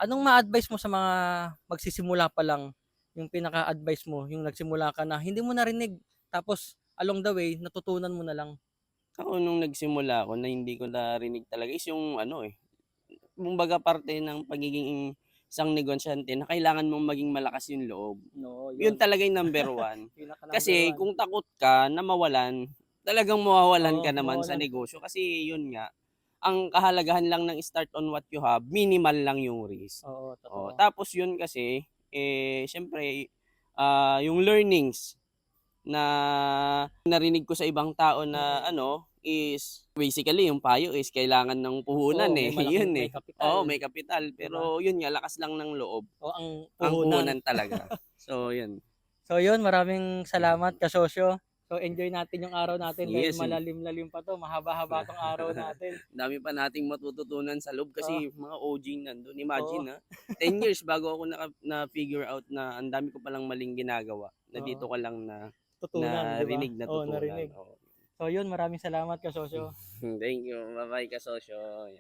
Anong ma-advice mo sa mga magsisimula pa lang, yung pinaka-advice mo, yung nagsimula ka na hindi mo narinig, tapos along the way natutunan mo na lang? Ako nung nagsimula ako na hindi ko narinig talaga is yung ano, kumbaga parte ng pagiging isang negosyante na kailangan mong maging malakas yung loob. Oo, Yun yun. talaga yung number one. Pinaka number Kasi one. kung takot ka na mawalan, talagang mawawalan Oo, ka naman sa mawalan. negosyo kasi yun nga, ang kahalagahan lang ng start on what you have, minimal lang yung risk. Oo, Oh, totoo. tapos yun kasi, siyempre, yung learnings na narinig ko sa ibang tao na Mm. ano, is basically yung payo is kailangan ng puhunan, Oo, may malaking yun, may kapital, Oo, may kapital 'di ba? pero yun nga lakas lang ng loob O ang ang puhunan. puhunan talaga. So yun, So yun, maraming salamat kasosyo. So enjoy natin yung araw natin dahil yes, malalim-lalim pa 'to, mahaba-haba 'tong araw natin. dami pa nating matututunan sa loob Oo, kasi mga OG nandun. Imagine, oo, 10 years bago ako na-figure out na ang dami ko palang maling ginagawa, na oo. dito ko lang na Tutunan, 'di ba? narinig, Oo, natutunan, narinig. oo. So yun, maraming salamat kasosyo. Thank you, ba-bye kasosyo.